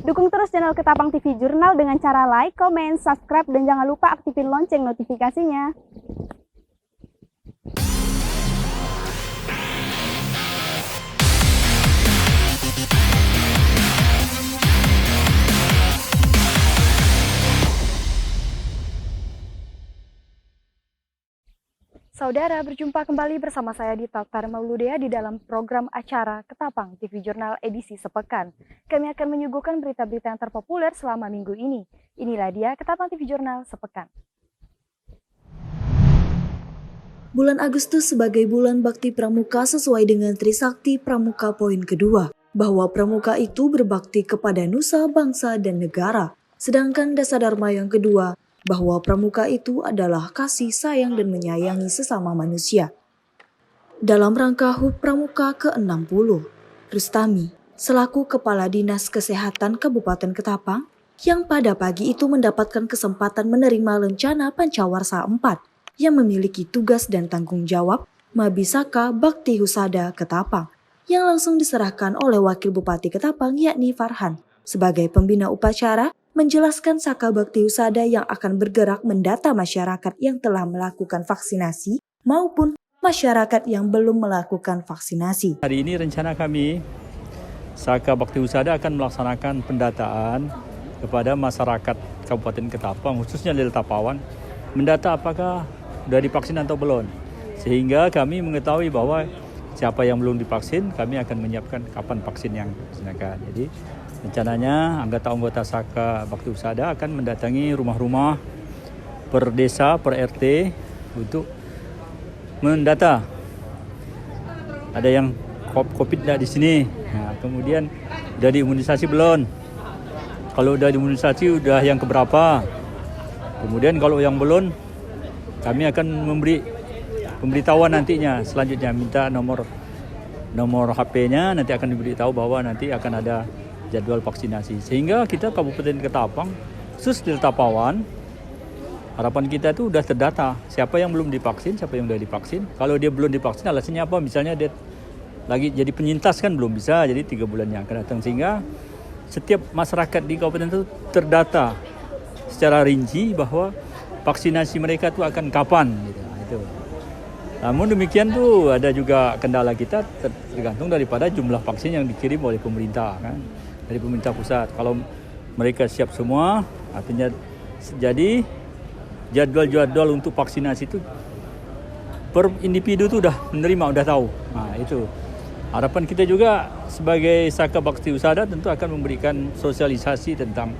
Dukung terus channel Ketapang TV Jurnal dengan cara like, komen, subscribe, dan jangan lupa aktifin lonceng notifikasinya. Saudara, berjumpa kembali bersama saya di Dr. Mauludea di dalam program acara Ketapang TV Jurnal edisi sepekan. Kami akan menyuguhkan berita-berita yang terpopuler selama minggu ini. Inilah dia Ketapang TV Jurnal sepekan. Bulan Agustus sebagai bulan bakti pramuka sesuai dengan Trisakti Pramuka poin kedua, bahwa pramuka itu berbakti kepada nusa, bangsa, dan negara. Sedangkan Dasadharma yang kedua, bahwa pramuka itu adalah kasih sayang dan menyayangi sesama manusia. Dalam rangka HUT Pramuka ke-60, Rustami, selaku Kepala Dinas Kesehatan Kabupaten Ketapang, yang pada pagi itu mendapatkan kesempatan menerima lencana Pancawarsa 4, yang memiliki tugas dan tanggung jawab Mabisaka Bakti Husada Ketapang, yang langsung diserahkan oleh Wakil Bupati Ketapang yakni Farhan, sebagai pembina upacara, menjelaskan Saka Bakti Husada yang akan bergerak mendata masyarakat yang telah melakukan vaksinasi maupun masyarakat yang belum melakukan vaksinasi. Hari ini rencana kami, Saka Bakti Husada akan melaksanakan pendataan kepada masyarakat Kabupaten Ketapang, khususnya Delta Pawan, mendata apakah sudah divaksin atau belum. Sehingga kami mengetahui bahwa siapa yang belum divaksin, kami akan menyiapkan kapan vaksin yang disediakan. Jadi rencananya anggota-anggota Saka Bakti Husada akan mendatangi rumah-rumah per desa, per RT untuk mendata. Ada yang COVID di sini. Nah, kemudian udah diimunisasi belum? Kalau udah diimunisasi udah yang keberapa? Kemudian kalau yang belum, kami akan memberi pemberitahuan nantinya. Selanjutnya minta nomor HP-nya, nanti akan diberitahu bahwa nanti akan ada jadwal vaksinasi. Sehingga kita Kabupaten Ketapang, khusus Delta Pawan, harapan kita itu udah terdata. Siapa yang belum divaksin, siapa yang udah divaksin. Kalau dia belum divaksin, alasannya apa? Misalnya dia lagi jadi penyintas kan belum bisa, jadi 3 bulan yang akan datang. Sehingga setiap masyarakat di kabupaten itu terdata secara rinci bahwa vaksinasi mereka itu akan kapan. Gitu. Itu. Namun demikian tuh ada juga kendala kita tergantung daripada jumlah vaksin yang dikirim oleh pemerintah kan. Dari pemerintah pusat. Kalau mereka siap semua, artinya jadi jadwal-jadwal untuk vaksinasi itu per individu itu udah menerima, udah tahu. Nah itu harapan kita juga sebagai Saka Bakti Husada tentu akan memberikan sosialisasi tentang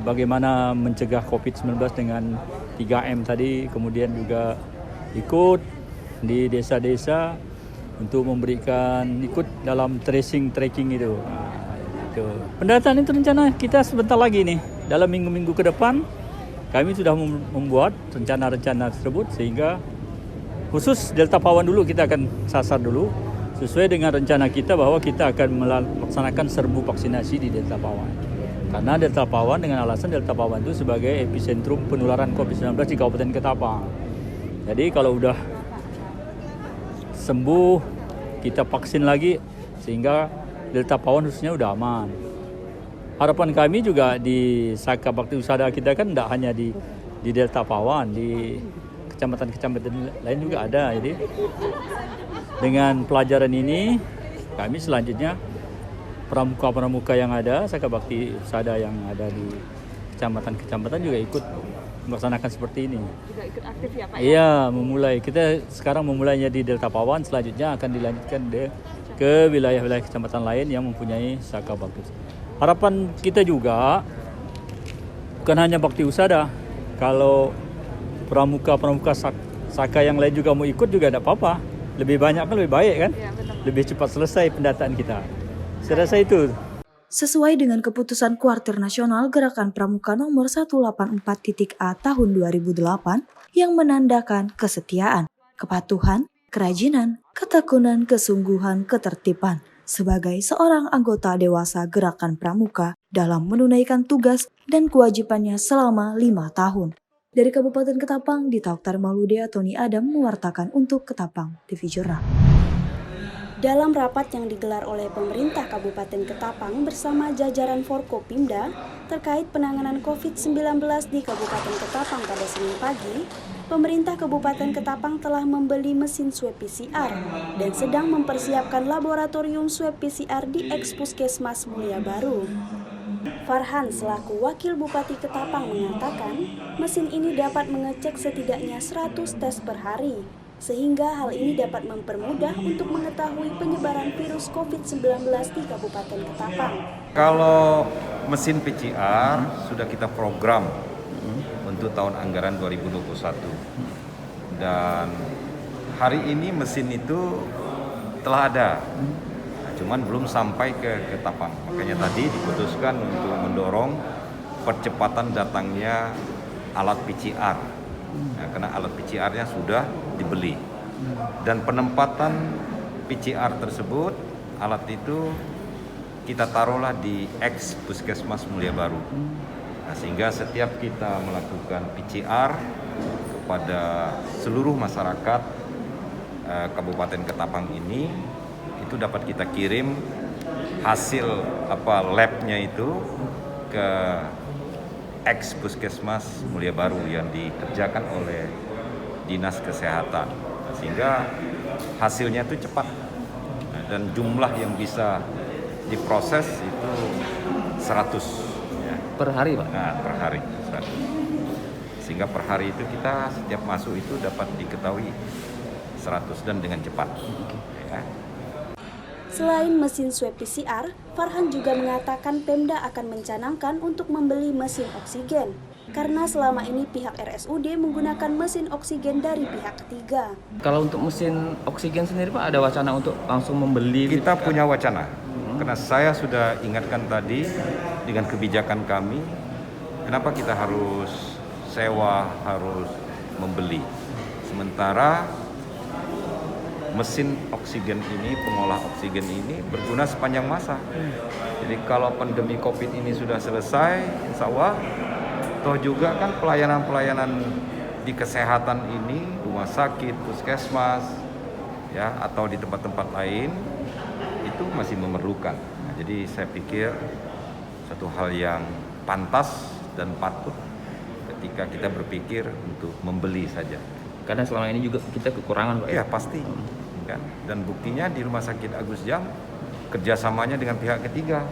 bagaimana mencegah COVID-19 dengan 3M tadi, kemudian juga ikut di desa-desa untuk memberikan ikut dalam tracking itu. Itu. Pendataan itu rencana kita sebentar lagi nih. Dalam minggu-minggu ke depan kami sudah membuat rencana-rencana tersebut sehingga khusus Delta Pawan dulu kita akan sasar dulu sesuai dengan rencana kita bahwa kita akan melaksanakan serbu vaksinasi di Delta Pawan. Karena Delta Pawan dengan alasan Delta Pawan itu sebagai epicentrum penularan COVID-19 di Kabupaten Ketapang. Jadi kalau udah sembuh, kita vaksin lagi sehingga Delta Pawan khususnya udah aman. Harapan kami juga di Saka Bakti Husada kita kan tidak hanya di Delta Pawan, di kecamatan-kecamatan lain juga ada. Jadi dengan pelajaran ini kami selanjutnya pramuka-pramuka yang ada, Saka Bakti Husada yang ada di kecamatan-kecamatan juga ikut melaksanakan seperti ini. Juga ikut aktif ya Pak? Iya, memulai. Kita sekarang memulainya di Delta Pawan, selanjutnya akan dilanjutkan ke wilayah-wilayah kecamatan lain yang mempunyai Saka Bakti. Harapan kita juga bukan hanya Bakti Husada. Kalau pramuka-pramuka Saka yang lain juga mau ikut juga tidak apa-apa. Lebih banyak kan lebih baik kan? Ya, betul. Lebih cepat selesai pendataan kita. Saya rasa itu. Sesuai dengan keputusan Kuartir Nasional Gerakan Pramuka nomor 184.A tahun 2008 yang menandakan kesetiaan, kepatuhan, kerajinan, ketekunan, kesungguhan, ketertiban sebagai seorang anggota dewasa Gerakan Pramuka dalam menunaikan tugas dan kewajibannya selama 5 tahun. Dari Kabupaten Ketapang, Dr. Mauludea Tony Adam mewartakan untuk Ketapang TV Jurnal. Dalam rapat yang digelar oleh pemerintah Kabupaten Ketapang bersama jajaran Forkopimda terkait penanganan COVID-19 di Kabupaten Ketapang pada Senin pagi, pemerintah Kabupaten Ketapang telah membeli mesin swab PCR dan sedang mempersiapkan laboratorium swab PCR di Puskesmas Mulia Baru. Farhan selaku Wakil Bupati Ketapang mengatakan, mesin ini dapat mengecek setidaknya 100 tes per hari, sehingga hal ini dapat mempermudah untuk mengetahui penyebaran virus COVID-19 di Kabupaten Ketapang. Kalau mesin PCR sudah kita program untuk tahun anggaran 2021 dan hari ini mesin itu telah ada. Cuman belum sampai ke Ketapang. Makanya tadi diputuskan untuk mendorong percepatan datangnya alat PCR. Nah, karena alat PCR-nya sudah dibeli. Dan penempatan PCR tersebut, alat itu kita taruhlah di Puskesmas Mulia Baru. Nah, sehingga setiap kita melakukan PCR kepada seluruh masyarakat Kabupaten Ketapang ini, itu dapat kita kirim hasil labnya itu ke Puskesmas Mulia Baru yang dikerjakan oleh Dinas Kesehatan, sehingga hasilnya itu cepat dan jumlah yang bisa diproses itu 100 ya. Per hari, Pak? Nah, per hari 100. Sehingga per hari itu kita setiap masuk itu dapat diketahui 100 dan dengan cepat. Ya. Selain mesin swab PCR, Farhan juga mengatakan Pemda akan mencanangkan untuk membeli mesin oksigen. Karena selama ini pihak RSUD menggunakan mesin oksigen dari pihak ketiga. Kalau untuk mesin oksigen sendiri, Pak, ada wacana untuk langsung membeli? Kita punya wacana, karena saya sudah ingatkan tadi dengan kebijakan kami, kenapa kita harus sewa, harus membeli. Sementara mesin oksigen ini, pengolah oksigen ini berguna sepanjang masa. Jadi kalau pandemi COVID ini sudah selesai, insya Allah, toh juga kan pelayanan-pelayanan di kesehatan ini, rumah sakit, puskesmas, ya atau di tempat-tempat lain, itu masih memerlukan. Nah, jadi saya pikir satu hal yang pantas dan patut ketika kita berpikir untuk membeli saja. Karena selama ini juga kita kekurangan, Pak. Ya pasti. Kan? Dan buktinya di Rumah Sakit Agus Jam kerjasamanya dengan pihak ketiga,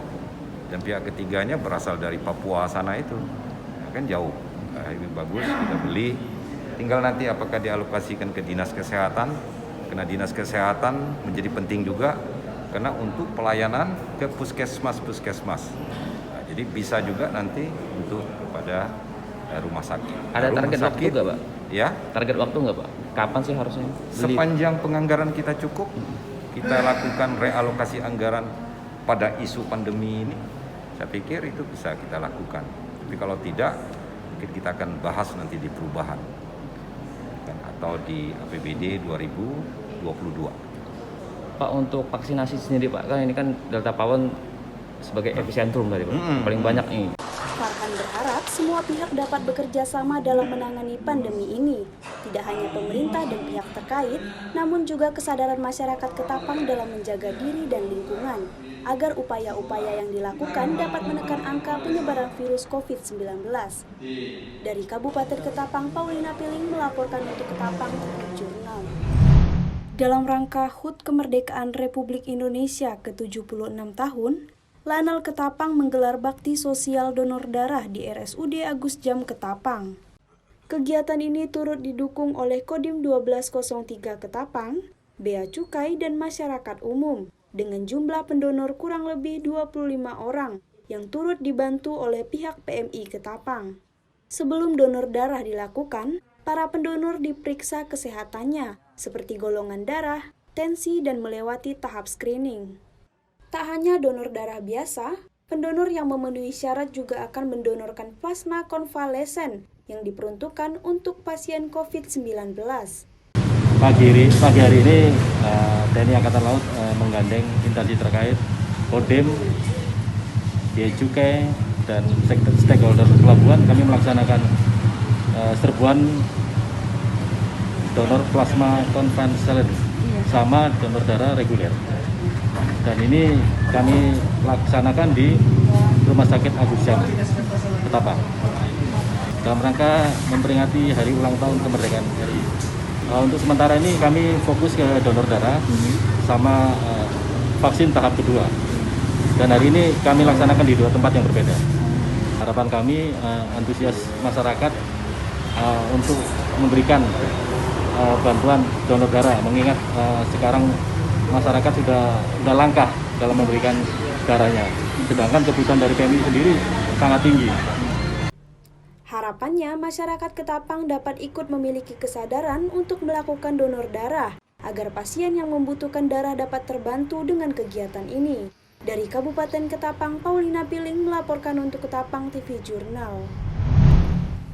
dan pihak ketiganya berasal dari Papua sana itu, nah, kan jauh. Nah, ini bagus, kita beli, tinggal nanti apakah dialokasikan ke Dinas Kesehatan, karena Dinas Kesehatan menjadi penting juga karena untuk pelayanan ke puskesmas. Nah, jadi bisa juga nanti untuk kepada rumah sakit. Ada target rumah waktu nggak, Pak? Ya, target waktu nggak, Pak? Kapan sih harusnya beli? Sepanjang penganggaran kita cukup, kita lakukan realokasi anggaran pada isu pandemi ini, saya pikir itu bisa kita lakukan. Tapi kalau tidak, mungkin kita akan bahas nanti di perubahan atau di APBD 2022. Pak, untuk vaksinasi sendiri, Pak, kan ini kan Delta Pawon sebagai epicentrum tadi, Pak, paling banyak ini. Farhan berharap semua pihak dapat bekerja sama dalam menangani pandemi ini. Tidak hanya pemerintah dan pihak terkait, namun juga kesadaran masyarakat Ketapang dalam menjaga diri dan lingkungan, agar upaya-upaya yang dilakukan dapat menekan angka penyebaran virus COVID-19. Dari Kabupaten Ketapang, Paulina Piling melaporkan untuk Ketapang Jurnal. Dalam rangka HUT Kemerdekaan Republik Indonesia ke-76 tahun, Lanal Ketapang menggelar bakti sosial donor darah di RSUD Agus Jam Ketapang. Kegiatan ini turut didukung oleh Kodim 1203 Ketapang, Bea Cukai, dan masyarakat umum, dengan jumlah pendonor kurang lebih 25 orang yang turut dibantu oleh pihak PMI Ketapang. Sebelum donor darah dilakukan, para pendonor diperiksa kesehatannya, seperti golongan darah, tensi, dan melewati tahap screening. Tak hanya donor darah biasa, pendonor yang memenuhi syarat juga akan mendonorkan plasma konvalesen yang diperuntukkan untuk pasien COVID-19. Pagi hari ini TNI Angkatan Laut menggandeng instansi terkait, Kodim, Bea Cukai, dan stakeholder pelabuhan, kami melaksanakan serbuan donor plasma konvalesen sama donor darah reguler. Dan ini kami laksanakan di Rumah Sakit Agustian Ketapang dalam rangka memperingati hari ulang tahun kemerdekaan RI. Untuk sementara ini kami fokus ke donor darah sama vaksin tahap kedua. Dan hari ini kami laksanakan di 2 tempat yang berbeda. Harapan kami antusias masyarakat untuk memberikan bantuan donor darah, mengingat sekarang masyarakat sudah langka dalam memberikan darahnya. Sedangkan kebutuhan dari PMI sendiri sangat tinggi. Harapannya masyarakat Ketapang dapat ikut memiliki kesadaran untuk melakukan donor darah agar pasien yang membutuhkan darah dapat terbantu dengan kegiatan ini. Dari Kabupaten Ketapang, Paulina Piling melaporkan untuk Ketapang TV Jurnal.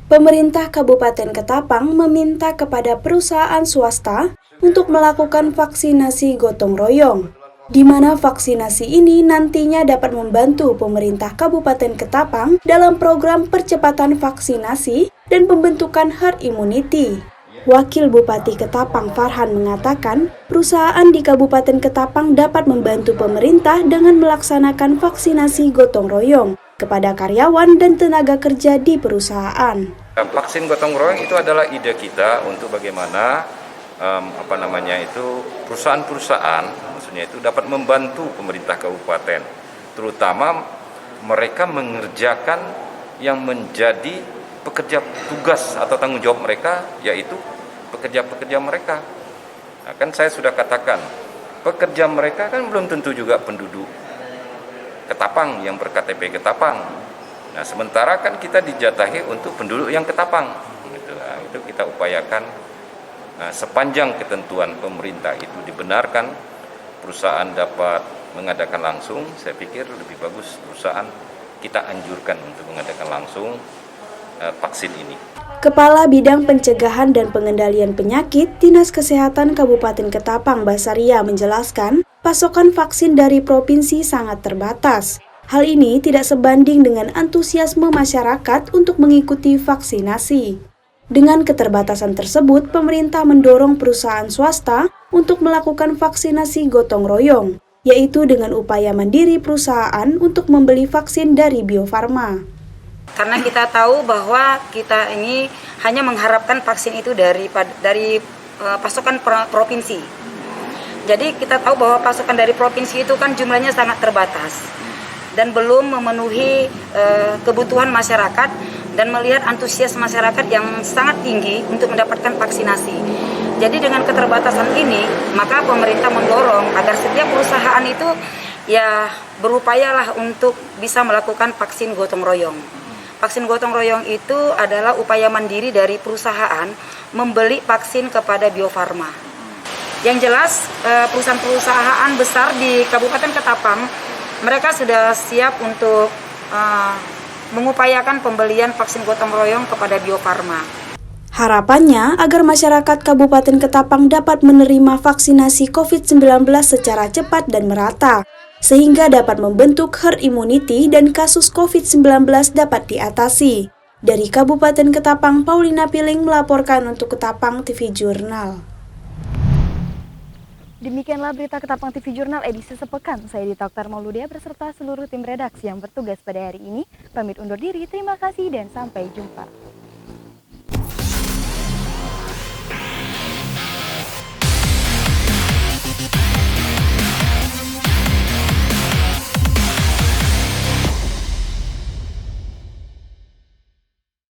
Pemerintah Kabupaten Ketapang meminta kepada perusahaan swasta untuk melakukan vaksinasi gotong royong, di mana vaksinasi ini nantinya dapat membantu pemerintah Kabupaten Ketapang dalam program percepatan vaksinasi dan pembentukan herd immunity. Wakil Bupati Ketapang Farhan mengatakan, perusahaan di Kabupaten Ketapang dapat membantu pemerintah dengan melaksanakan vaksinasi gotong royong kepada karyawan dan tenaga kerja di perusahaan. Vaksin gotong royong itu adalah ide kita untuk bagaimana perusahaan-perusahaan maksudnya itu dapat membantu pemerintah kabupaten, terutama mereka mengerjakan yang menjadi pekerja tugas atau tanggung jawab mereka, yaitu pekerja-pekerja mereka. Nah, kan saya sudah katakan, pekerja mereka kan belum tentu juga penduduk Ketapang yang ber-KTP Ketapang. Nah, sementara kan kita dijatahi untuk penduduk yang Ketapang. Itu kita upayakan. Nah, sepanjang ketentuan pemerintah itu dibenarkan, perusahaan dapat mengadakan langsung, saya pikir lebih bagus perusahaan kita anjurkan untuk mengadakan langsung vaksin ini. Kepala Bidang Pencegahan dan Pengendalian Penyakit Dinas Kesehatan Kabupaten Ketapang Basaria menjelaskan, pasokan vaksin dari provinsi sangat terbatas. Hal ini tidak sebanding dengan antusiasme masyarakat untuk mengikuti vaksinasi. Dengan keterbatasan tersebut, pemerintah mendorong perusahaan swasta untuk melakukan vaksinasi gotong royong, yaitu dengan upaya mandiri perusahaan untuk membeli vaksin dari Bio Farma. Karena kita tahu bahwa kita ini hanya mengharapkan vaksin itu dari pasokan provinsi. Jadi kita tahu bahwa pasokan dari provinsi itu kan jumlahnya sangat terbatas dan belum memenuhi kebutuhan masyarakat dan melihat antusias masyarakat yang sangat tinggi untuk mendapatkan vaksinasi. Jadi dengan keterbatasan ini, maka pemerintah mendorong agar setiap perusahaan itu ya berupayalah untuk bisa melakukan vaksin gotong royong. Vaksin gotong royong itu adalah upaya mandiri dari perusahaan membeli vaksin kepada Bio Farma. Yang jelas perusahaan-perusahaan besar di Kabupaten Ketapang, mereka sudah siap untuk mengupayakan pembelian vaksin gotong royong kepada Bio Farma. Harapannya agar masyarakat Kabupaten Ketapang dapat menerima vaksinasi COVID-19 secara cepat dan merata, sehingga dapat membentuk herd immunity dan kasus COVID-19 dapat diatasi. Dari Kabupaten Ketapang, Paulina Piling melaporkan untuk Ketapang TV Jurnal. Demikianlah berita Ketapang TV Jurnal edisi sepekan. Saya Dita Oktar Mauludia beserta seluruh tim redaksi yang bertugas pada hari ini. Pamit undur diri, terima kasih dan sampai jumpa.